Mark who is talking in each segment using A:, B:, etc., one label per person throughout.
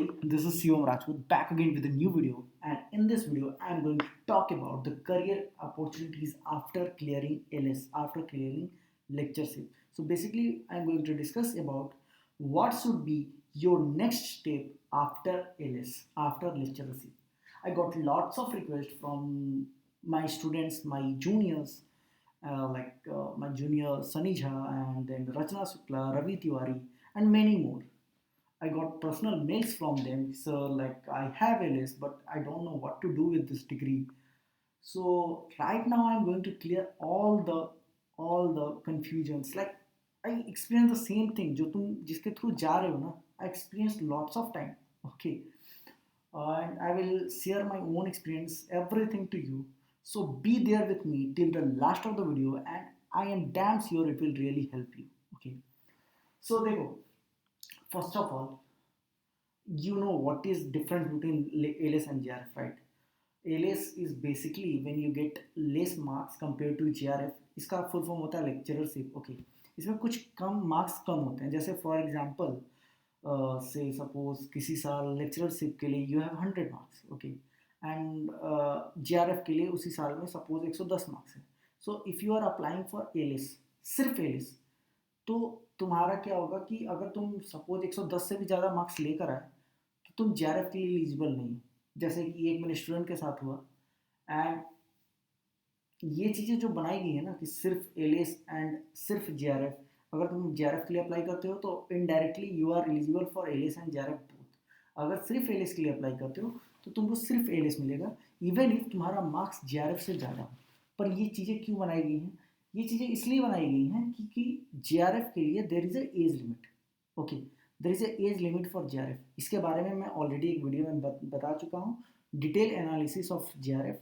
A: everybody, this is Siom Rajput back again with a new video, and in this video I am going to talk about the career opportunities after clearing LS, after clearing lectureship. So basically I am going to discuss about what should be your next step after LS, after lectureship. I got lots of requests from my students, my juniors, my junior Sunny Jha and then Rachna Shukla, Ravi Tiwari, and many more. I got personal mails from them. So like I have LS, but I don't know what to do with this degree. So right now I'm going to clear all the confusions. Like I experienced the same thing. जो तुम जिसके through जा रहे हो ना, I experienced lots of time. Okay, and I will share my own experience, everything to you. So be there with me till the last of the video, and I am damn sure it will really help you. Okay. So देखो, first of all, you know what is difference between ALS and JRF, right? ALS is basically when you get less marks compared to JRF. इसका full form होता है lecturership. Okay, इसमें कुछ कम marks कम होते हैं. जैसे for example से suppose किसी साल लेक्चररशिप के लिए you have 100 marks. Okay, and JRF के लिए उसी साल में सपोज 110 मार्क्स है. So if you are applying for ALS, सिर्फ ALS, तो तुम्हारा क्या होगा कि अगर तुम सपोज 110 से भी ज़्यादा मार्क्स लेकर आए तो तुम JRF के लिए एलिजिबल नहीं हो. जैसे कि एक मेरे स्टूडेंट के साथ हुआ. एंड ये चीज़ें जो बनाई गई है ना कि सिर्फ एलियस एंड सिर्फ JRF, अगर तुम JRF के लिए अप्लाई करते हो तो indirectly you are eligible for LS and JRF both. अगर सिर्फ एलियस के लिए अप्लाई करते हो तो तुमको सिर्फ एलियस मिलेगा इवन इफ तुम्हारा मार्क्स JRF से ज़्यादा हो. पर ये चीज़ें क्यों बनाई गई हैं? ये चीज़ें इसलिए बनाई गई हैं क्योंकि JRF के लिए there is a age limit. Okay, there is a age limit for JRF. इसके बारे में मैं ऑलरेडी एक वीडियो में बता चुका हूँ, डिटेल एनालिसिस ऑफ JRF.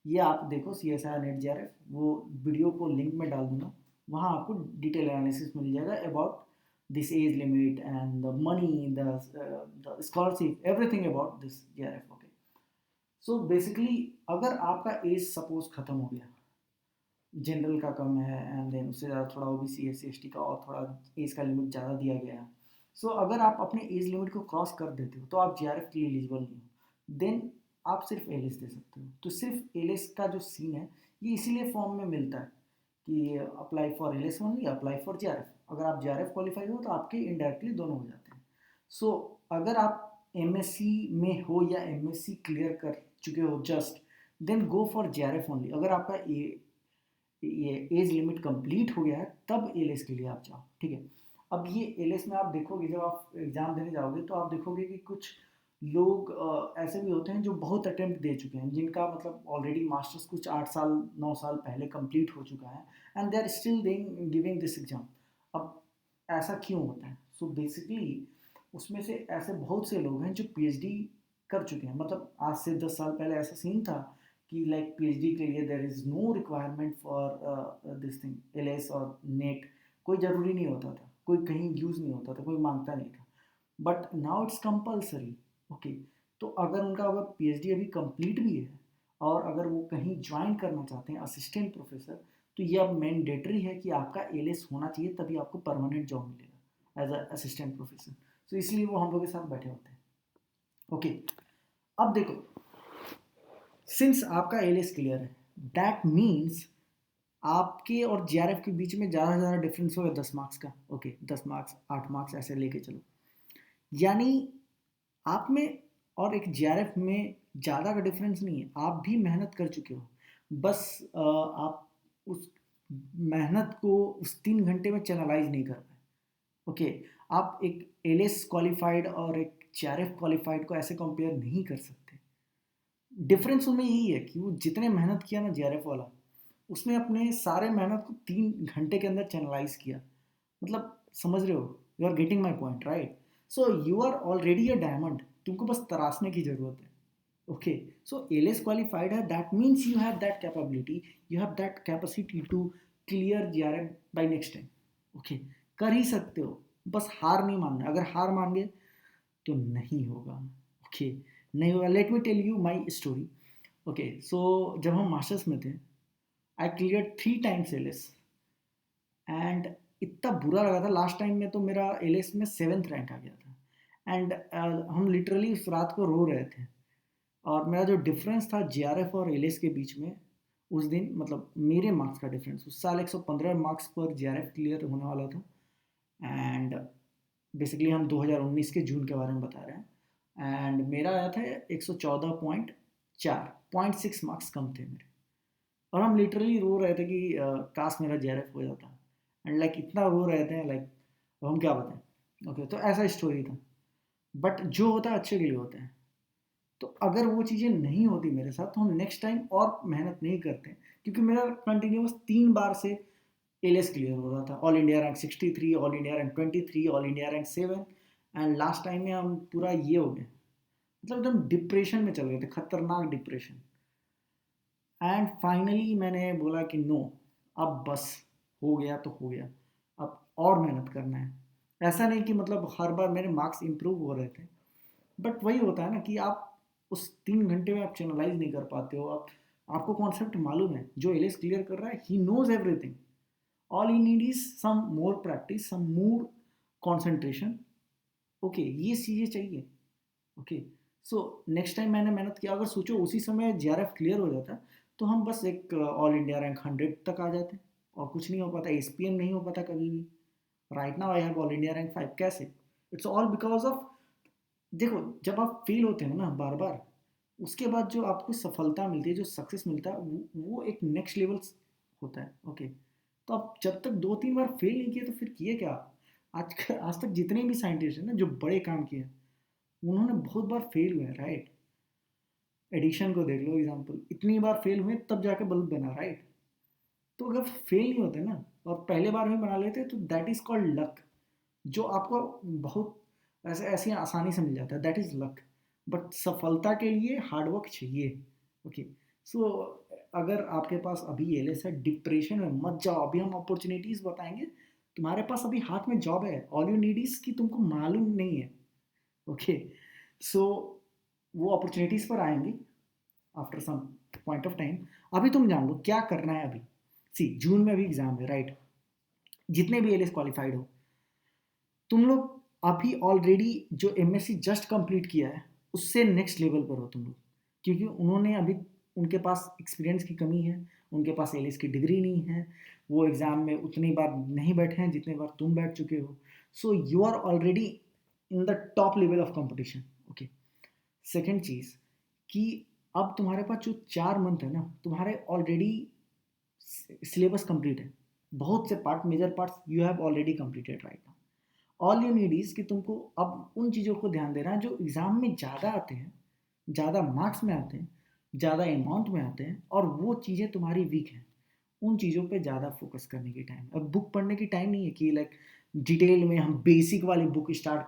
A: ये आप देखो CSIR नेट JRF, वो वीडियो को लिंक में डाल दूंगा. वहाँ आपको डिटेल एनालिसिस मिल जाएगा about this age limit and the money, the scholarship, everything about this JRF. Okay, so basically अगर आपका एज सपोज ख़त्म हो गया, जनरल का कम है एंड देन उससे ज़्यादा थोड़ा OBC SC ST का और थोड़ा एज का लिमिट ज़्यादा दिया गया है. सो अगर आप अपने एज लिमिट को क्रॉस कर देते हो तो आप JRF के लिए एलिजिबल नहीं हो. देन आप सिर्फ एलिस दे सकते हो. तो सिर्फ एलिस का जो सीन है ये इसीलिए फॉर्म में मिलता है कि apply for LS only, apply for JRF. अगर आप JRF क्वालिफाई हो तो आपके इनडायरेक्टली दोनों हो जाते हैं. सो अगर आप MSc में हो या MSc क्लियर कर चुके हो just, then go for JRF only. अगर आपका ये एज लिमिट कंप्लीट हो गया है तब एलिस के लिए आप जाओ. ठीक है. अब ये एलिस में आप देखोगे, जब आप एग्ज़ाम देने जाओगे तो आप देखोगे कि कुछ लोग ऐसे भी होते हैं जो बहुत अटेम्प्ट दे चुके हैं, जिनका मतलब ऑलरेडी मास्टर्स कुछ 8 साल 9 साल पहले कंप्लीट हो चुका है and they are still giving this exam. अब ऐसा क्यों होता है? सो बेसिकली उसमें से ऐसे बहुत से लोग हैं जो PhD कर चुके हैं. मतलब आज से 10 साल पहले ऐसा सीन था कि लाइक PhD के लिए there is no requirement for this thing LS और नेट. कोई ज़रूरी नहीं होता था, कोई कहीं यूज़ नहीं होता था, कोई मांगता नहीं था. But now it's compulsory. Okay, तो अगर उनका अगर PhD अभी कंप्लीट भी है और अगर वो कहीं ज्वाइन करना चाहते हैं असिस्टेंट प्रोफेसर, तो ये अब मैंडेटरी है कि आपका LS होना चाहिए, तभी आपको परमानेंट जॉब मिलेगा एज अ असिस्टेंट प्रोफेसर. तो इसलिए वो हम लोग के साथ बैठे होते हैं. ओके, अब देखो, सिंस आपका LS क्लियर है, दैट मीन्स आपके और JRF के बीच में ज़्यादा से ज़्यादा डिफरेंस होगा 10 मार्क्स का. ओके, 10 मार्क्स 8 मार्क्स ऐसे लेके चलो. यानी आप में और एक JRF में ज़्यादा का डिफरेंस नहीं है. आप भी मेहनत कर चुके हो, बस आप उस मेहनत को उस 3 घंटे में चैनलाइज नहीं कर पाए. ओके, आप एक LS क्वालिफाइड और एक JRF क्वालिफाइड को ऐसे कंपेयर नहीं कर सकते. डिफरेंस उनमें यही है कि वो जितने मेहनत किया ना JRF वाला, उसने अपने सारे मेहनत को 3 घंटे के अंदर चैनलाइज किया. मतलब समझ रहे हो? You are getting my point, right? So you are already a diamond, तुमको बस तराशने की ज़रूरत है. ओके, सो LS क्वालिफाइड है, that means you have that capability, you have that capacity to clear JRF by next time. Okay, कर ही सकते हो, बस हार नहीं मानना. अगर हार मान गए तो नहीं होगा. ओके, नहीं होगा. Let me tell you my story. Okay, so जब हम मास्टर्स में थे, I clear 3 times LS and इतना बुरा लगा था. लास्ट टाइम में तो मेरा LS में 7th रैंक आ गया था एंड हम लिटरली उस रात को रो रहे थे। और मेरा जो डिफरेंस था जेआरएफ और एलएस के बीच में उस दिन, मतलब मेरे मार्क्स का डिफरेंस, उस साल 115 मार्क्स पर जेआरएफ क्लियर होने वाला था। एंड बेसिकली हम 2019 के जून के बारे में बता रहे हैं। एंड मेरा आया था 114.4, 0.6 मार्क्स कम थे मेरे। और हम लिटरली रो रहे थे कि काश मेरा जेआरएफ हो जाता। एंड लाइक इतना रो रहे थे, लाइक हम क्या बताएं। ओके, तो ऐसा स्टोरी था। बट जो होता है अच्छे के लिए होता है। तो अगर वो चीज़ें नहीं होती मेरे साथ तो हम नेक्स्ट टाइम और मेहनत नहीं करते, क्योंकि मेरा कंटिन्यूस 3 बार से एलएस क्लियर हो रहा था। All India rank 63, all India rank 23, all India rank 7। And last time में हम पूरा ये हो गए, मतलब एकदम डिप्रेशन में चल गए थे, खतरनाक डिप्रेशन। एंड फाइनली मैंने बोला कि नो, अब बस हो गया तो हो गया, अब और मेहनत करना है। ऐसा नहीं कि मतलब हर बार मेरे मार्क्स इंप्रूव हो रहे थे, बट वही होता है ना कि आप उस 3 घंटे में आप चैनलाइज नहीं कर पाते हो। आप, आपको कॉन्सेप्ट मालूम है, जो एलिस क्लियर कर रहा है he knows everything. All he need is some more practice, some more concentration. Okay, ये चीज़ें चाहिए। ओके, सो नेक्स्ट टाइम मैंने मेहनत किया। अगर सोचो उसी समय जेआरएफ क्लियर हो जाता तो हम बस एक ऑल इंडिया रैंक 100 तक आ जाते, और कुछ नहीं हो पाता, एसपीएम नहीं हो पाता कभी भी। Right now I have all India rank 5। कैसे? इट्स ऑल बिकॉज ऑफ, देखो जब आप फेल होते हो ना बार बार, उसके बाद जो आपको सफलता मिलती है, जो सक्सेस मिलता है, वो एक नेक्स्ट लेवल होता है। ओके, तो आप जब तक 2-3 बार फेल नहीं किए तो फिर किए क्या? आज तक जितने भी साइंटिस्ट हैं ना जो बड़े काम किए, उन्होंने बहुत बार फेल हुए, राइट? एडिशन को देख लो एग्जाम्पल, इतनी बार फेल हुए तब जाके बल्ब बना, राइट? तो अगर फेल नहीं होते ना और पहले बार में बना लेते तो दैट इज कॉल्ड लक, जो आपको बहुत ऐसे ऐसी आसानी से मिल जाता है, दैट इज लक। बट सफलता के लिए हार्डवर्क चाहिए। ओके, सो अगर आपके पास अभी एलएस है, डिप्रेशन में मत जाओ। अभी हम अपॉर्चुनिटीज बताएंगे, तुम्हारे पास अभी हाथ में जॉब है। ऑल यू नीड इज कि तुमको मालूम नहीं है। ओके, सो वो अपॉर्चुनिटीज पर आएंगी after some point of time. अभी तुम जान लो क्या करना है। अभी सी जून में अभी एग्जाम है, राइट? जितने भी एलएस क्वालिफाइड हो तुम लोग, अभी ऑलरेडी जो एमएससी जस्ट कंप्लीट किया है उससे नेक्स्ट लेवल पर हो तुम लोग, क्योंकि उन्होंने अभी, उनके पास एक्सपीरियंस की कमी है, उनके पास एलएस की डिग्री नहीं है, वो एग्ज़ाम में उतनी बार नहीं बैठे हैं जितने बार तुम बैठ चुके हो। So you are already in the top level of competition. Okay, second चीज़ कि अब तुम्हारे पास जो 4 मंथ है ना, तुम्हारे ऑलरेडी सिलेबस कंप्लीट है। बहुत से part, major parts you have already completed right now. All you need is कि तुमको अब उन चीज़ों को ध्यान देना है जो एग्ज़ाम में ज़्यादा आते हैं, ज़्यादा मार्क्स में आते हैं, ज़्यादा अमाउंट में आते हैं, और वो चीज़ें तुम्हारी वीक हैं। उन चीज़ों पे ज़्यादा फोकस करने की टाइम। अब बुक पढ़ने की टाइम नहीं है कि लाइक डिटेल में हम बेसिक वाली बुक स्टार्ट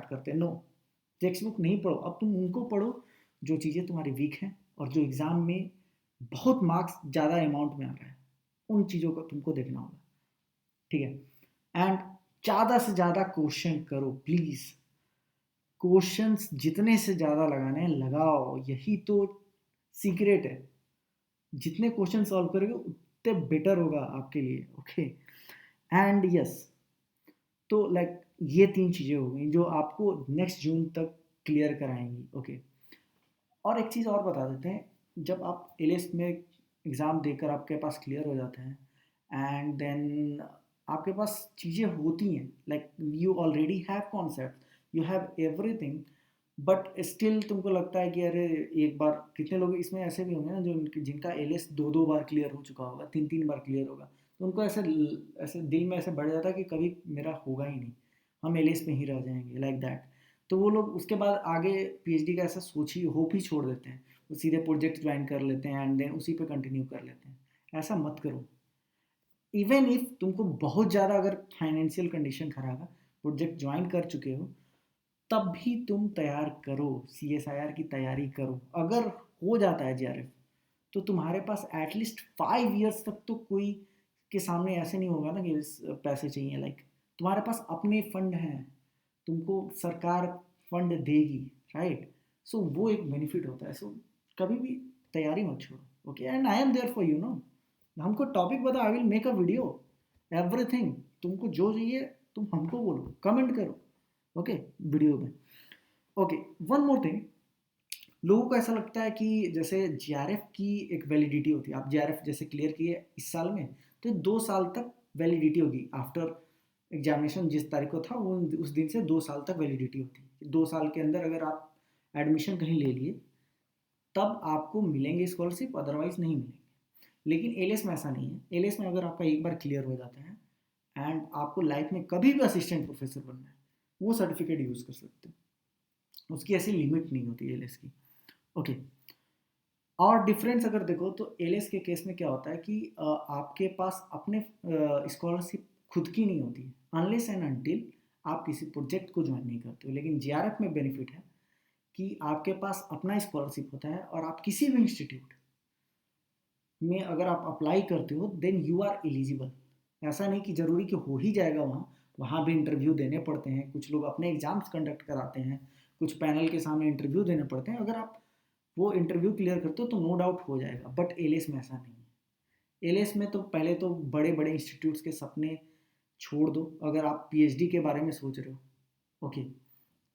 A: करते हैं। नो, टेक्स्ट बुक नहीं पढ़ो। अब तुम उनको पढ़ो जो चीज़ें तुम्हारी वीक हैं और जो एग्ज़ाम में बहुत मार्क्स ज़्यादा अमाउंट में आ रहा है, उन चीज़ों को तुमको देखना होगा। ठीक है? एंड ज़्यादा से ज़्यादा क्वेश्चन करो प्लीज़। क्वेश्चंस जितने से ज़्यादा लगाने हैं लगाओ, यही तो सीक्रेट है। जितने क्वेश्चन सॉल्व करोगे उतने बेटर होगा आपके लिए। ओके, एंड यस, तो लाइक ये 3 चीज़ें हो गई जो आपको नेक्स्ट जून तक क्लियर कराएंगी। ओके, और एक चीज़ और बता देते हैं, जब आप एलिस में एग्ज़ाम देकर आपके पास क्लियर हो जाते हैं एंड देन आपके पास चीज़ें होती हैं, like you already have concept, you have everything, but still तुमको लगता है कि अरे एक बार, कितने लोग इसमें ऐसे भी होंगे ना जो जिनका एलिस 2-2 बार क्लियर हो चुका होगा, 3-3 बार क्लियर होगा, तो उनको ऐसे ऐसे दिल में ऐसे बढ़ जाता है कि कभी मेरा होगा ही नहीं, हम एलिस में ही रह जाएंगे, लाइक दैट। तो वो लोग उसके बाद आगे पीएचडी का ऐसा सोच ही, होप ही छोड़ देते हैं, वो सीधे प्रोजेक्ट ज्वाइन कर लेते हैं एंड देन उसी पे कंटिन्यू कर लेते हैं। ऐसा मत करो। इवन इफ तुमको बहुत ज़्यादा अगर फाइनेंशियल कंडीशन खराब है, प्रोजेक्ट ज्वाइन कर चुके हो, तब भी तुम तैयार करो, सीएसआईआर की तैयारी करो। अगर हो जाता है जेआरएफ तो तुम्हारे पास एटलीस्ट 5 इयर्स तक तो कोई के सामने ऐसे नहीं होगा ना कि पैसे चाहिए। लाइक तुम्हारे पास अपने फंड हैं, तुमको सरकार फंड देगी, राइट? सो वो एक बेनिफिट होता है। सो कभी भी तैयारी मत छोड़ो। Okay, and I am there for you know. हमको टॉपिक बता, I will make a video, everything. तुमको जो चाहिए तुम हमको बोलो, कमेंट करो, ओके, वीडियो में। ओके, वन मोर थिंग, लोगों को ऐसा लगता है कि जैसे जीआरएफ की एक वैलिडिटी होती है, आप जीआरएफ जैसे क्लियर किए इस साल में तो 2 साल तक वैलिडिटी होगी। आफ्टर एग्जामिनेशन जिस तारीख को था वो उस दिन से 2 साल तक वैलिडिटी होती है। 2 साल के अंदर अगर आप एडमिशन कहीं ले लिए तब आपको मिलेंगे स्कॉलरशिप, अदरवाइज नहीं मिलेंगे। लेकिन एलएस में ऐसा नहीं है। एलएस में अगर आपका एक बार क्लियर हो जाता है एंड आपको लाइफ में कभी भी असिस्टेंट प्रोफेसर बनना है, वो सर्टिफिकेट यूज़ कर सकते हो, उसकी ऐसी लिमिट नहीं होती एलएस की। ओके, और डिफरेंस अगर देखो तो एलएस के केस में क्या होता है कि आपके पास अपने स्कॉलरशिप खुद की नहीं होती है अनलेस एंड अनटिल आप किसी प्रोजेक्ट को ज्वाइन नहीं करते हो। लेकिन जीआरएफ में बेनिफिट है कि आपके पास अपना स्कॉलरशिप होता है और आप किसी भी इंस्टीट्यूट में अगर आप अप्लाई करते हो देन यू आर एलिजिबल। ऐसा नहीं कि ज़रूरी कि हो ही जाएगा, वहाँ वहाँ भी इंटरव्यू देने पड़ते हैं, कुछ लोग अपने एग्जाम्स कंडक्ट कराते हैं, कुछ पैनल के सामने इंटरव्यू देने पड़ते हैं। अगर आप वो इंटरव्यू क्लियर करते हो तो नो डाउट हो जाएगा। बट एलएस में ऐसा नहीं है। एलएस में तो पहले तो बड़े बड़े इंस्टीट्यूट्स के सपने छोड़ दो। अगर आप पीएचडी के बारे में सोच रहे हो, ओके,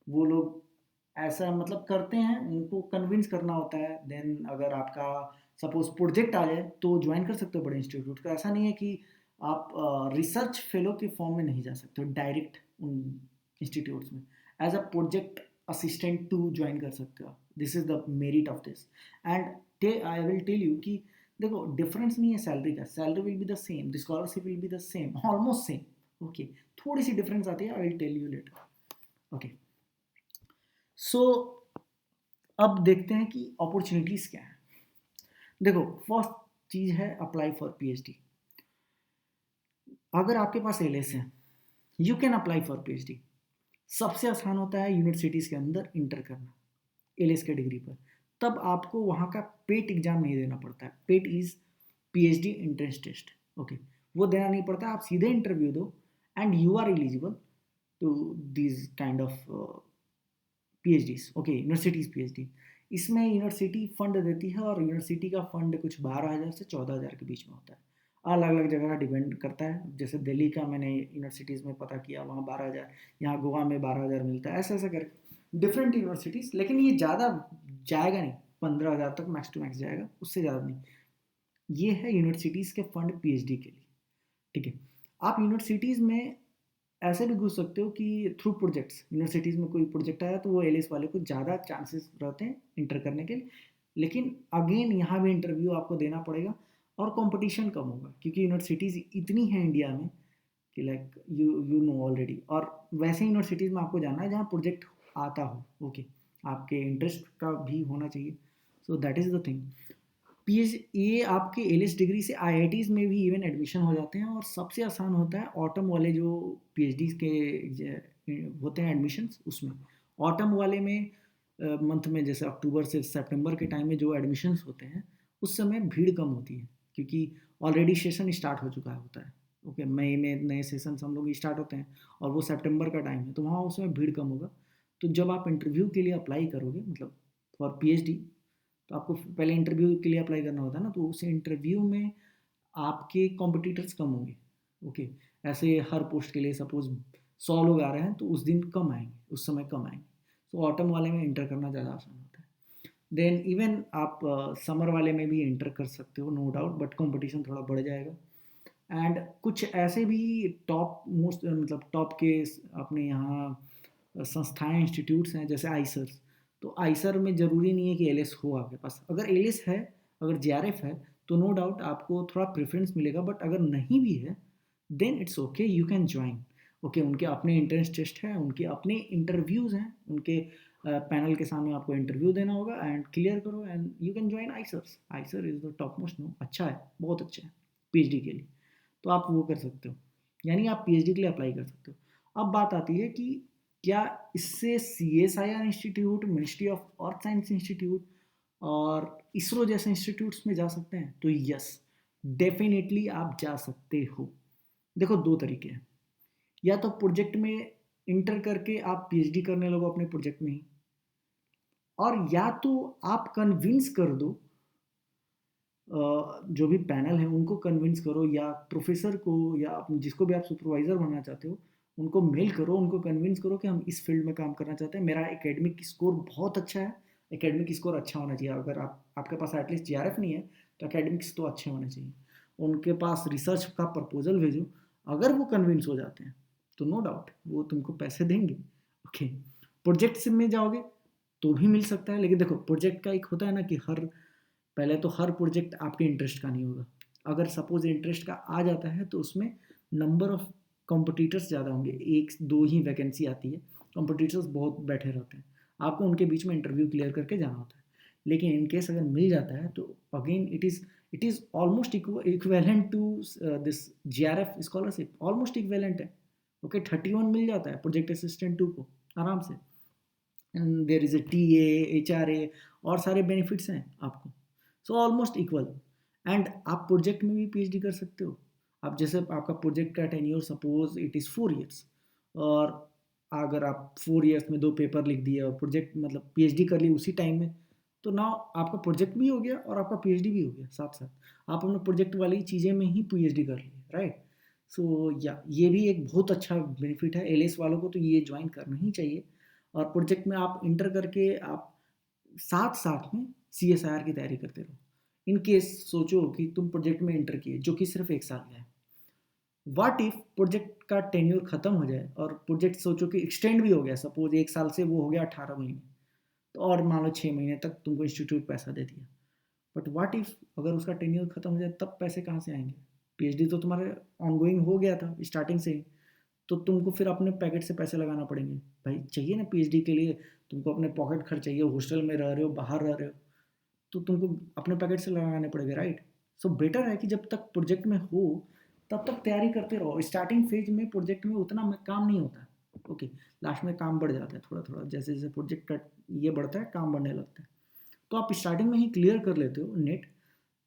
A: वो लोग ऐसा मतलब करते हैं, उनको कन्विंस करना होता है। देन अगर आपका सपोज प्रोजेक्ट आ जाए तो ज्वाइन कर सकते हो बड़े इंस्टीट्यूट का। ऐसा नहीं है कि आप रिसर्च फेलो के फॉर्म में नहीं जा सकते हो डायरेक्ट उन इंस्टीट्यूट्स में, as a project assistant to join कर सकते हो। This is the merit of this. And I will tell you कि देखो डिफरेंस नहीं है सैलरी का, salary will be the same, the scholarship will be the same, almost same. Okay, थोड़ी सी डिफरेंस आती है, I will tell you later. Okay, so अब देखते हैं कि अपॉर्चुनिटीज़ क्या है। देखो, फर्स्ट चीज़ है अप्लाई फॉर पीएचडी। अगर आपके पास एलएस है you can apply for PhD. सबसे आसान होता है यूनिवर्सिटीज़ के अंदर इंटर करना एलएस के डिग्री पर। तब आपको वहाँ का पेट एग्जाम नहीं देना पड़ता है। PET is PhD entrance test. Okay, वो देना नहीं पड़ता, आप सीधे इंटरव्यू दो and you are eligible to this kind of PhDs. Okay, universities PhD, इसमें यूनिवर्सिटी फंड देती है और यूनिवर्सिटी का फंड कुछ 12,000 से 14,000 के बीच में होता है। अलग अलग जगह का डिपेंड करता है। जैसे दिल्ली का मैंने यूनिवर्सिटीज़ में पता किया, वहाँ 12,000, यहाँ गोवा में 12,000 मिलता है, ऐसा ऐसा करके डिफरेंट यूनिवर्सिटीज़। लेकिन ये ज़्यादा जाएगा नहीं, 15,000 तक मैक्स टू मैक्स जाएगा, उससे ज़्यादा नहीं। ये है यूनिवर्सिटीज़ के फंड पीएचडी के लिए। ठीक है, आप यूनिवर्सिटीज़ में ऐसे भी घुस सकते हो कि थ्रू प्रोजेक्ट्स, यूनिवर्सिटीज़ में कोई प्रोजेक्ट आया तो वो एलएस वाले को ज़्यादा चांसेस रहते हैं इंटर करने के लिए। लेकिन अगेन यहाँ भी इंटरव्यू आपको देना पड़ेगा और कंपटीशन कम होगा क्योंकि यूनिवर्सिटीज़ इतनी हैं इंडिया में कि लाइक यू नो ऑलरेडी। और वैसे यूनिवर्सिटीज़ में आपको जाना है जहाँ प्रोजेक्ट आता हो। ओके, आपके इंटरेस्ट का भी होना चाहिए। So that is the thing. PH ये आपके एलएस डिग्री से आईआईटीज़ में भी इवन एडमिशन हो जाते हैं। और सबसे आसान होता है ऑटम वाले जो पीएचडी के होते हैं एडमिशन्स, उसमें ऑटम वाले में मंथ में जैसे अक्टूबर से सितंबर के टाइम में जो एडमिशन्स होते हैं उस समय भीड़ कम होती है क्योंकि ऑलरेडी सेशन स्टार्ट हो चुका होता है। ओके, मई में नए सेशन हम लोग स्टार्ट होते हैं और वो सितंबर का टाइम है तो वहाँ उसमें भीड़ कम होगा। तो जब आप इंटरव्यू के लिए अप्लाई करोगे मतलब फॉर पीएचडी, तो आपको पहले इंटरव्यू के लिए अप्लाई करना होता है ना, तो उस इंटरव्यू में आपके कॉम्पिटिटर्स कम होंगे। ओके, ऐसे हर पोस्ट के लिए सपोज 100 लोग आ रहे हैं तो उस दिन कम आएंगे, उस समय कम आएंगे। तो ऑटम वाले में इंटर करना ज़्यादा आसान होता है। देन इवन आप समर वाले में भी इंटर कर सकते हो नो डाउट, बट कंपटीशन थोड़ा बढ़ जाएगा। एंड कुछ ऐसे भी टॉप मोस्ट मतलब टॉप के अपने यहाँ संस्थाएं इंस्टीट्यूट्स हैं जैसे आईसर्स। तो आईसर में ज़रूरी नहीं है कि एलएस हो आपके पास। अगर एलएस है, अगर जेआरएफ है तो नो डाउट आपको थोड़ा प्रेफरेंस मिलेगा। बट अगर नहीं भी है then it's okay, you can join. Okay, उनके अपने एंट्रेंस टेस्ट है, उनके अपने इंटरव्यूज़ हैं, उनके पैनल के सामने आपको इंटरव्यू देना होगा एंड क्लियर करो and you can join IISERs. IISER is the topmost, no, अच्छा है, बहुत अच्छा है पीएचडी के लिए। तो आप वो कर सकते हो, यानी आप पीएचडी के लिए अप्लाई कर सकते हो। अब बात आती है कि क्या इससे CSIR institute, ministry of earth science institute और इसरो जैसे इंस्टीट्यूट्स में जा सकते हैं? तो यस, डेफिनेटली आप जा सकते हो। देखो, दो तरीके हैं, या तो प्रोजेक्ट में इंटर करके आप पीएचडी करने लगो अपने प्रोजेक्ट में ही, और या तो आप कन्विंस कर दो जो भी पैनल है उनको कन्विंस करो, या प्रोफेसर को, या जिसको भी आप सुपरवाइज़र बनना चाहते हो उनको मेल करो, उनको कन्विंस करो कि हम इस फील्ड में काम करना चाहते हैं, मेरा एकेडमिक स्कोर बहुत अच्छा है, एकेडमिक स्कोर अच्छा होना चाहिए। अगर आपके पास एटलीस्ट जीआरएफ नहीं है तो एकेडमिक्स तो अच्छे होने चाहिए। उनके पास रिसर्च का प्रपोजल भेजो, अगर वो कन्विंस हो जाते हैं तो नो डाउट वो तुमको पैसे देंगे। ओके, प्रोजेक्ट में जाओगे तो भी मिल सकता है, लेकिन देखो प्रोजेक्ट का एक होता है ना कि पहले तो हर प्रोजेक्ट आपके इंटरेस्ट का नहीं होगा। अगर सपोज इंटरेस्ट का आ जाता है तो उसमें नंबर ऑफ कॉम्पिटिटर्स ज़्यादा होंगे, एक दो ही वैकेंसी आती है, कॉम्पिटिटर्स बहुत बैठे रहते हैं, आपको उनके बीच में इंटरव्यू क्लियर करके जाना होता है। लेकिन इन केस अगर मिल जाता है तो again it is almost equivalent to this JRF scholarship, almost equivalent है। ओके, 31 मिल जाता है प्रोजेक्ट असिस्टेंट 2 को आराम से, and there is a TA, HRA और सारे बेनिफिट्स हैं आपको। सो ऑलमोस्ट इक्वल, एंड आप प्रोजेक्ट में भी PhD कर सकते हो। आप जैसे आपका प्रोजेक्ट का tenure suppose it is 4 years, और अगर आप 4 ईयर्स में 2 पेपर लिख दिए और प्रोजेक्ट मतलब PhD कर ली उसी टाइम में, तो ना आपका प्रोजेक्ट भी हो गया और आपका PhD भी हो गया साथ साथ, आप अपने प्रोजेक्ट वाली चीज़ें में ही PhD कर लिए, राइट। सो या ये भी एक बहुत अच्छा बेनिफिट है, LS वालों को तो ये ज्वाइन करना ही चाहिए। और प्रोजेक्ट में आप इंटर करके आप साथ साथ में CSIR की तैयारी करते रहो। इन केस सोचो कि तुम प्रोजेक्ट में इंटर किए जो कि सिर्फ 1 साल का है, व्हाट इफ प्रोजेक्ट का टेन्योर खत्म हो जाए और प्रोजेक्ट सोचो कि एक्सटेंड भी हो गया, सपोज 1 साल से वो हो गया 18 महीने, तो और मान लो 6 महीने तक तुमको इंस्टीट्यूट पैसा दे दिया, बट व्हाट इफ अगर उसका टेन्योर खत्म हो जाए, तब पैसे कहाँ से आएंगे? PhD तो तुम्हारे ऑनगोइंग हो गया था स्टार्टिंग से ही, तो तुमको फिर अपने पैकेट से पैसे लगाना पड़ेंगे। भाई चाहिए ना PhD के लिए, तुमको अपने पॉकेट खर्च चाहिए, हॉस्टल में रह रहे हो, बाहर रह रहे हो, तो तुमको अपने पैकेट से लगाने पड़ेंगे, राइट। सो बेटर है कि जब तक प्रोजेक्ट में हो तब तक तैयारी करते रहो। स्टार्टिंग फेज में प्रोजेक्ट में उतना काम नहीं होता, ओके, लास्ट में काम बढ़ जाता है थोड़ा थोड़ा, जैसे जैसे प्रोजेक्ट का ये बढ़ता है काम बढ़ने लगता है। तो आप स्टार्टिंग में ही क्लियर कर लेते हो नेट,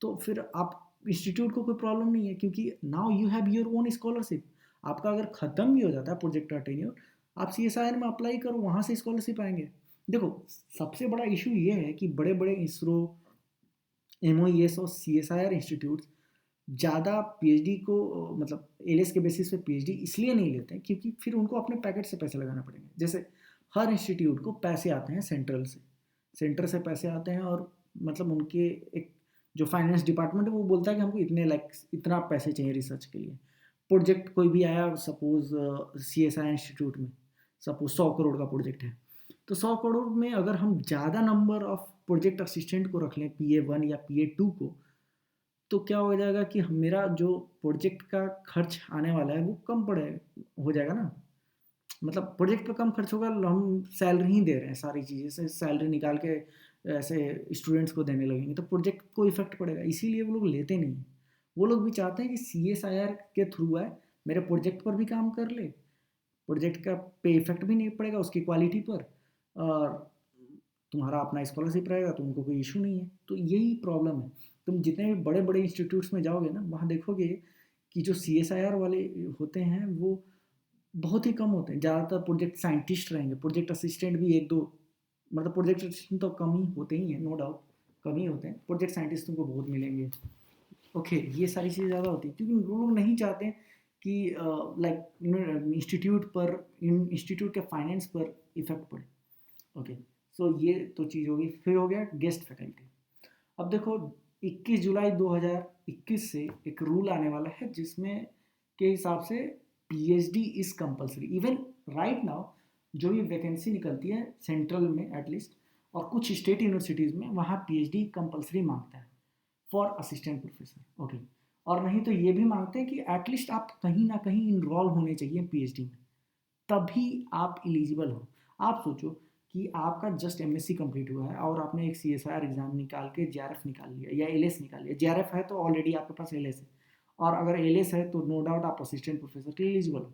A: तो फिर आप इंस्टीट्यूट को कोई प्रॉब्लम नहीं है, क्योंकि now you have your own scholarship. आपका अगर खत्म भी हो जाता है प्रोजेक्ट का टेन्योर, आप CSIR में अप्लाई करो, वहाँ से स्कॉलरशिप आएंगे। देखो सबसे बड़ा इशू ये है कि बड़े बड़े इसरो, MOES और CSIR इंस्टीट्यूट ज़्यादा PhD को मतलब LS के बेसिस पे PhD इसलिए नहीं लेते हैं क्योंकि फिर उनको अपने पैकेट से पैसे लगाना पड़ेंगे। जैसे हर इंस्टीट्यूट को पैसे आते हैं सेंट्रल से, सेंटर से पैसे आते हैं, और मतलब उनके एक जो फाइनेंस डिपार्टमेंट है वो बोलता है कि हमको इतने लाइक इतना पैसे चाहिए रिसर्च के लिए। प्रोजेक्ट कोई भी आया सपोज CSI इंस्टीट्यूट में, सपोज 100 करोड़ का प्रोजेक्ट है, तो 100 करोड़ में अगर हम ज़्यादा नंबर ऑफ प्रोजेक्ट असिस्टेंट को रख लें, PA1 या PA2 को, तो क्या हो जाएगा कि मेरा जो प्रोजेक्ट का खर्च आने वाला है वो कम पड़े हो जाएगा ना। मतलब प्रोजेक्ट पे कम खर्च होगा, हम सैलरी ही दे रहे हैं, सारी चीज़ें से सैलरी निकाल के ऐसे स्टूडेंट्स को देने लगेंगे तो प्रोजेक्ट को इफेक्ट पड़ेगा, इसीलिए वो लोग लेते नहीं हैं। वो लोग भी चाहते हैं कि CSIR के थ्रू आए, मेरे प्रोजेक्ट पर भी काम कर ले, प्रोजेक्ट का पे इफेक्ट भी नहीं पड़ेगा उसकी क्वालिटी पर, और तुम्हारा अपना स्कॉलरशिप रहेगा तो उनको कोई इशू नहीं है। तो यही प्रॉब्लम है, तुम जितने भी बड़े बड़े इंस्टीट्यूट्स में जाओगे ना, वहाँ देखोगे कि जो CSIR वाले होते हैं वो बहुत ही कम होते हैं, ज़्यादातर प्रोजेक्ट साइंटिस्ट रहेंगे, प्रोजेक्ट असिस्टेंट भी एक दो, मतलब प्रोजेक्ट असिस्टेंट तो कम ही होते ही हैं, नो डाउट कम ही होते हैं, प्रोजेक्ट साइंटिस्ट तुमको बहुत मिलेंगे। ओके, ये सारी चीज़ें ज़्यादा होती है क्योंकि वो लोग नहीं चाहते कि लाइक इंस्टीट्यूट पर, इंस्टीट्यूट के फाइनेंस पर इफेक्ट पड़े। ओके, सो ये तो चीज़ होगी। फिर हो गया गेस्ट फैकल्टी। अब देखो 21 जुलाई 2021 से एक रूल आने वाला है जिसमें के हिसाब से PhD is compulsory. Even right now जो भी वैकेंसी निकलती है सेंट्रल में एटलीस्ट, और कुछ स्टेट यूनिवर्सिटीज़ में वहाँ PhD कंपलसरी मांगता है फॉर असिस्टेंट प्रोफेसर। ओके, और नहीं तो ये भी मांगते हैं कि एटलीस्ट आप कहीं ना कहीं इनरोल होने चाहिए PhD में, तभी आप एलिजिबल हो। आप सोचो कि आपका जस्ट MSc कंप्लीट हुआ है और आपने एक CSIR एग्जाम निकाल के JRF निकाल लिया या LS निकाल लिया, JRF है तो ऑलरेडी आपके पास LS है, और अगर LS है तो नो डाउट आप असिस्टेंट प्रोफेसर के लिए एलिजिबल हो।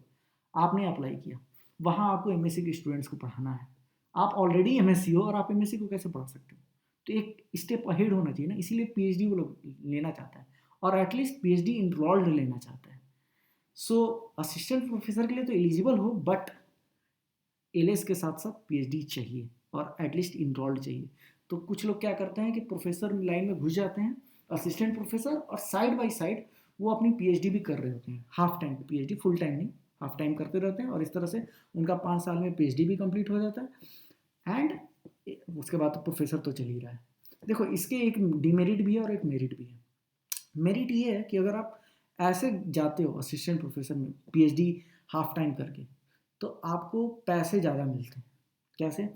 A: आपने अप्लाई किया, वहाँ आपको MSc के स्टूडेंट्स को पढ़ाना है, आप ऑलरेडी MSc हो और आप MSc को कैसे पढ़ा सकते हो? तो एक स्टेप अहेड होना चाहिए ना, इसीलिए PhD वो लोग लेना चाहता है, और एटलीस्ट PhD इनरोल्ड लेना चाहता है। सो असिस्टेंट प्रोफेसर के लिए तो एलिजिबल हो, बट LS के साथ साथ PhD चाहिए और एटलीस्ट इनरोल्ड चाहिए। तो कुछ लोग क्या करते हैं कि प्रोफेसर लाइन में घुस जाते हैं, असिस्टेंट प्रोफेसर, और साइड बाय साइड वो अपनी PhD भी कर रहे होते हैं, half time PhD, full time नहीं, हाफ टाइम करते रहते हैं और इस तरह से उनका 5 साल में पीएचडी भी कंप्लीट हो जाता है एंड उसके बाद तो प्रोफेसर तो चल ही रहा है। देखो इसके एक डिमेरिट भी है और एक मेरिट भी है। मेरिट ये है कि अगर आप ऐसे जाते हो असिस्टेंट प्रोफेसर में पीएचडी हाफ टाइम करके तो आपको पैसे ज़्यादा मिलते हैं। कैसे?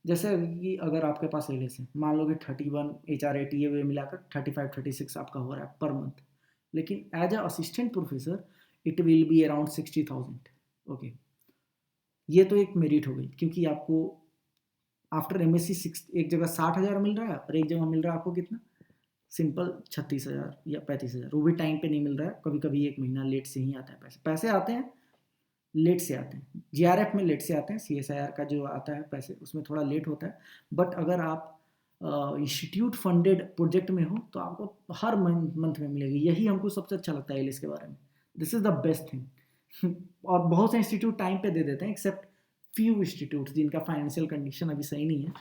A: जैसे कि अगर आपके पास एलएस है, मान लो कि 31 एचआरए टीए मिलाकर 35-36 आपका हो रहा है पर मंथ, लेकिन as a assistant professor it will be around 60,000। Okay, ये तो एक मेरिट हो गई क्योंकि आपको आफ्टर एमएससी एक जगह 60,000 मिल रहा है और एक जगह मिल रहा है आपको कितना, सिंपल 36,000 या 35,000। वो भी टाइम पे नहीं मिल रहा है, कभी कभी एक महीना लेट से ही आता है। पैसे पैसे आते हैं, लेट से आते हैं। जीआरएफ में लेट से आते हैं, सीएसआईआर का जो आता है पैसे उसमें थोड़ा लेट होता है। बट अगर आप इंस्टीट्यूट फंडेड प्रोजेक्ट में हो तो आपको हर मंथ में मिलेगी। यही हमको सबसे अच्छा लगता है एलिस के बारे में। This is the best thing. और बहुत से इंस्टीट्यूट टाइम पे दे देते हैं एक्सेप्ट फ्यू इंस्टीट्यूट्स जिनका फाइनेंशियल कंडीशन अभी सही नहीं है।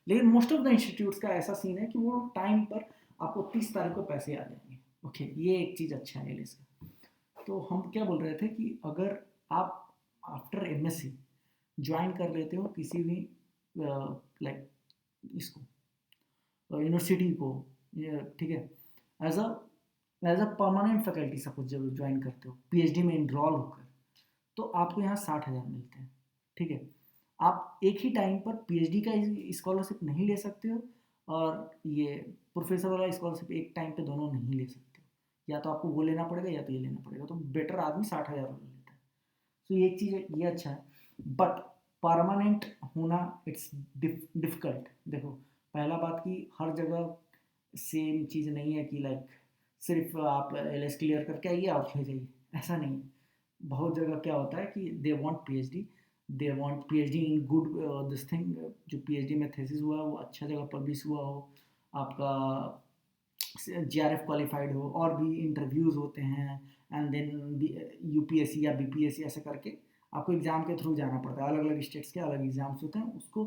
A: लेकिन मोस्ट ऑफ द इंस्टीट्यूट्स का ऐसा सीन है कि वो टाइम पर आपको 30 तारीख को पैसे आ जाएंगे। ओके, ये एक चीज़ अच्छा है एलिस का। तो हम क्या बोल रहे थे कि अगर आप आफ्टर एमएससी ज्वाइन कर लेते हो किसी भी लाइक इसको यूनिवर्सिटी को, ठीक है, as a permanent faculty suppose जब ज्वाइन करते हो पीएचडी में इनरोल होकर, तो आपको यहाँ 60,000 मिलते हैं। ठीक है, आप एक ही टाइम पर पीएचडी का स्कॉलरशिप नहीं ले सकते हो और ये प्रोफेसर वाला स्कॉलरशिप एक टाइम पे दोनों नहीं ले सकते हो। या तो आपको वो लेना पड़ेगा या तो ये लेना पड़ेगा। तो बेटर आदमी 60,000 वाला लेता है। तो ये एक चीज़ ये अच्छा है। बट परमानेंट होना इट्स डिफ़िकल्ट। देखो पहला बात कि हर जगह सेम चीज़ नहीं है कि लाइक सिर्फ आप एलएस क्लियर करके आइए और चले जाइए, ऐसा नहीं है। बहुत जगह क्या होता है कि they want PhD, they want PhD in good this thing, जो पीएचडी में थीसिस हुआ है वो अच्छा जगह पब्लिश हुआ हो, आपका जीआरएफ क्वालिफाइड हो, और भी इंटरव्यूज़ होते हैं एंड देन यूपीएससी या बीपीएससी ऐसे करके आपको एग्ज़ाम के थ्रू जाना पड़ता है। अलग अलग स्टेट्स के अलग एग्ज़ाम्स होते हैं, उसको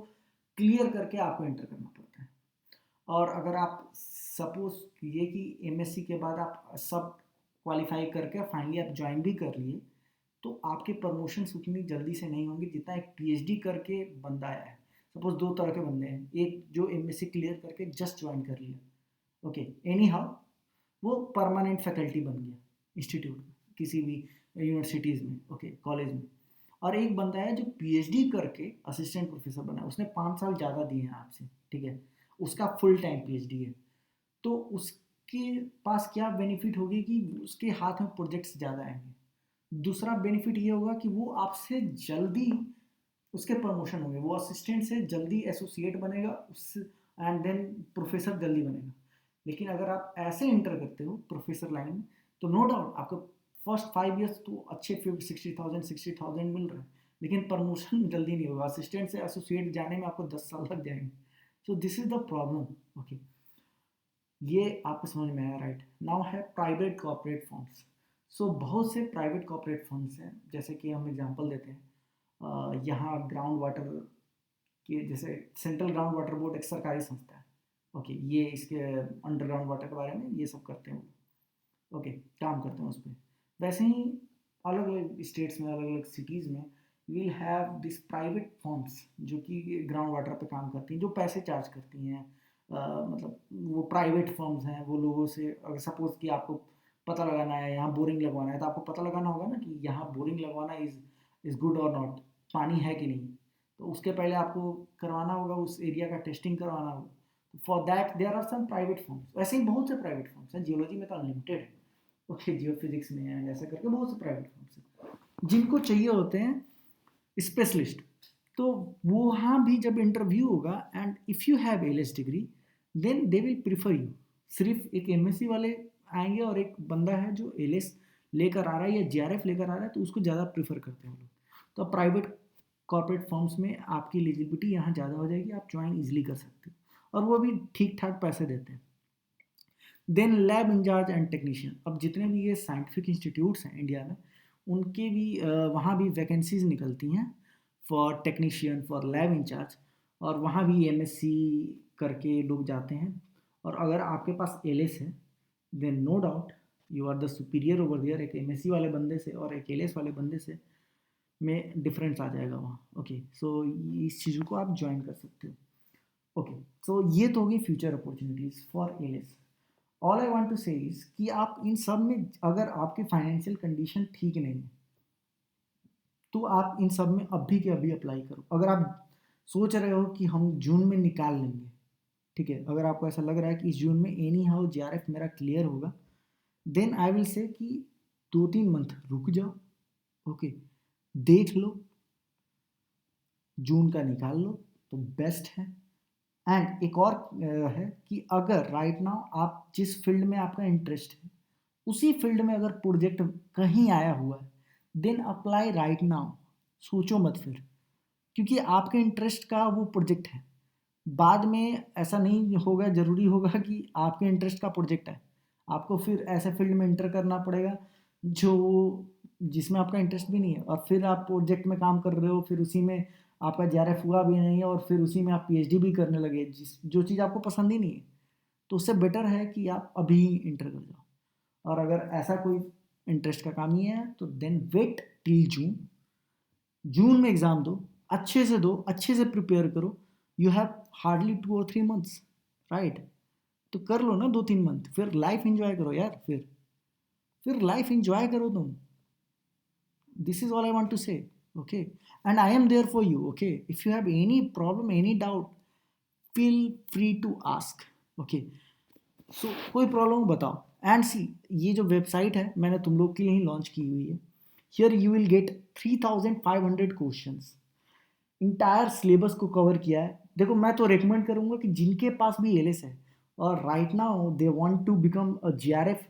A: क्लियर करके आपको एंटर करना पड़ता है। और अगर आप सपोज ये कि एमएससी के बाद आप सब क्वालिफाई करके फाइनली आप ज्वाइन भी कर लिए, तो आपके प्रमोशंस उतनी जल्दी से नहीं होंगे जितना एक पीएचडी करके बंदा आया है। सपोज दो तरह के बंदे हैं, एक जो एमएससी क्लियर करके जस्ट ज्वाइन कर लिया, ओके, एनी हाउ वो परमानेंट फैकल्टी बन गया इंस्टीट्यूट में, किसी भी यूनिवर्सिटीज़ में, ओके, कॉलेज में। और एक बंदा है जो पीएचडी करके असिस्टेंट प्रोफेसर बना, उसने 5 साल ज़्यादा दिए हैं आपसे, ठीक है, उसका फुल टाइम पीएचडी है। तो उसके पास क्या बेनिफिट होगी कि उसके हाथ में प्रोजेक्ट्स ज़्यादा आएंगे। दूसरा बेनिफिट ये होगा कि वो आपसे जल्दी उसके प्रमोशन होंगे, वो असिस्टेंट से जल्दी एसोसिएट बनेगा उस एंड देन प्रोफेसर जल्दी बनेगा। लेकिन अगर आप ऐसे इंटर करते हो प्रोफेसर लाइन में तो नो डाउट आपको फर्स्ट 5 ईयर्स तो अच्छे 60,000 मिल रहा है, लेकिन प्रमोशन जल्दी नहीं होगा। असिस्टेंट से एसोसिएट जाने में आपको 10 साल लग जाएंगे। So this is the problem. Okay, ये आपको समझ में आया, राइट? नाउ है प्राइवेट कॉर्पोरेट फर्म्स। सो बहुत से प्राइवेट कॉर्पोरेट फर्म्स हैं, जैसे कि हम एग्जांपल देते हैं यहाँ ग्राउंड वाटर के, जैसे सेंट्रल ग्राउंड वाटर बोर्ड एक सरकारी संस्था है। ओके, ये इसके अंडरग्राउंड वाटर के बारे में ये सब करते हैं, ओके, काम करते हैं उस पर। वैसे ही अलग अलग स्टेट्स में, अलग अलग सिटीज़ में will have this private firms जो कि ग्राउंड वाटर पे काम करती हैं, जो पैसे चार्ज करती हैं। मतलब वो प्राइवेट फर्म्स हैं, वो लोगों से अगर सपोज कि आपको पता लगाना है यहाँ बोरिंग लगवाना है, तो आपको पता लगाना होगा ना कि यहाँ बोरिंग लगवाना इज़ गुड और नॉट, पानी है कि नहीं। तो उसके पहले आपको करवाना होगा, उस एरिया का टेस्टिंग करवाना होगा। For that there are some private firms. वैसे ही बहुत से प्राइवेट फर्म्स हैं, जियोलॉजी में तो अनलिमिटेड है, ओके, जियो फिजिक्स में है, ऐसा करके बहुत से प्राइवेट फर्म्स हैं जिनको चाहिए होते हैं स्पेशलिस्ट। तो वहाँ भी जब इंटरव्यू होगा and if you have LS degree then they will prefer you. सिर्फ एक एमएससी वाले आएंगे और एक बंदा है जो एलएस लेकर आ रहा है या जीआरएफ लेकर आ रहा है, तो उसको ज़्यादा प्रीफर करते हैं वो लोग। तो प्राइवेट कॉर्पोरेट फर्म्स में आपकी एलिजिबिलिटी यहाँ ज़्यादा हो जाएगी, आप ज्वाइन ईजिली कर सकते हो और वो भी ठीक ठाक पैसे देते हैं। Then lab incharge and technician. अब जितने भी ये साइंटिफिक इंस्टीट्यूट्स हैं इंडिया में, उनके भी वहाँ भी वैकेंसीज निकलती हैं for technician, for lab in charge, और वहाँ भी एमएससी करके लोग जाते हैं। और अगर आपके पास एलएस है then no doubt you are the superior over there, एक एमएससी वाले बंदे से और एक एलएस वाले बंदे से। में डिफरेंस आ जाएगा वहाँ। ओके, सो इस चीज़ों को आप ज्वाइन कर सकते हो। ओके, सो ये तो होगी future opportunities for LS. All I want to say is कि आप इन सब में अगर आपकी फाइनेंशियल कंडीशन ठीक नहीं है तो आप इन सब में अभी के अभी अप्लाई करो। अगर आप सोच रहे हो कि हम जून में निकाल लेंगे, ठीक है, अगर आपको ऐसा लग रहा है कि इस जून में एनी हाउ जेआरएफ मेरा क्लियर होगा, देन आई विल से कि 2-3 मंथ रुक जाओ। ओके, देख लो, जून का निकाल लो तो बेस्ट है। एंड एक और है कि अगर राइट नाउ आप जिस फील्ड में आपका इंटरेस्ट है उसी फील्ड में अगर प्रोजेक्ट कहीं आया हुआ है, देन अप्लाई राइट नाउ, सोचो मत फिर, क्योंकि आपके इंटरेस्ट का वो प्रोजेक्ट है। बाद में ऐसा नहीं होगा, ज़रूरी होगा कि आपके इंटरेस्ट का प्रोजेक्ट है, आपको फिर ऐसे फील्ड में इंटर करना पड़ेगा जो जिसमें आपका इंटरेस्ट भी नहीं है, और फिर आप प्रोजेक्ट में काम कर रहे हो, फिर उसी में आपका जेआरएफ हुआ भी नहीं है, और फिर उसी में आप पीएचडी भी करने लगे जो चीज़ आपको पसंद ही नहीं है। तो उससे बेटर है कि आप अभी इंटर कर जाओ। और अगर ऐसा कोई इंटरेस्ट का काम नहीं है तो देन वेट टिल जून। जून में एग्ज़ाम दो, अच्छे से दो, अच्छे से प्रिपेयर करो। यू हैव हार्डली 2 और 3 मंथ्स, राइट? तो कर लो ना 2-3 मंथ, फिर लाइफ एंजॉय करो यार, फिर लाइफ एंजॉय करो तुम। This is all I want to say. Okay, and I am there for you. Okay, if you have any problem, any doubt, feel free to ask. Okay, so कोई problem बताओ। And सी, ये जो website है मैंने तुम लोग के लिए ही लॉन्च की हुई है। Here you will get 3500 questions, entire syllabus को कवर किया है। देखो, मैं तो रेकमेंड करूंगा कि जिनके पास भी एलएस है और right now they want to become a JRF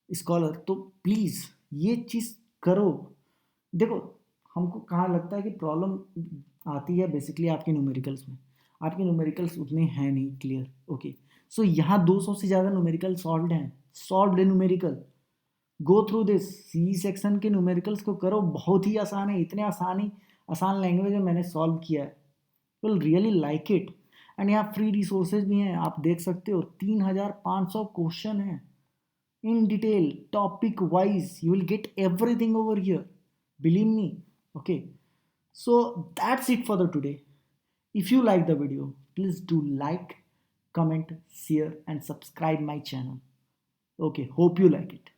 A: scholar, तो प्लीज़ ये चीज़ करो। देखो, हमको कहाँ लगता है कि प्रॉब्लम आती है बेसिकली आपके न्यूमेरिकल्स में। आपके न्यूमेरिकल्स उतने हैं नहीं क्लियर। ओके, सो यहाँ 200 से ज़्यादा न्यूमेरिकल सॉल्व हैं, solve numerical. Go through this, C section के न्यूमेरिकल्स को करो, बहुत ही आसान है, इतने आसान लैंग्वेज में मैंने सॉल्व किया है। Will really like it. And यहाँ फ्री रिसोर्सेज भी हैं, आप देख सकते हो, 3500 क्वेश्चन हैं in detail, topic wise. You will get everything over here, believe me. Okay, so that's it for the today. If you like the video, please do like, comment, share and subscribe my channel. Okay, hope you like it.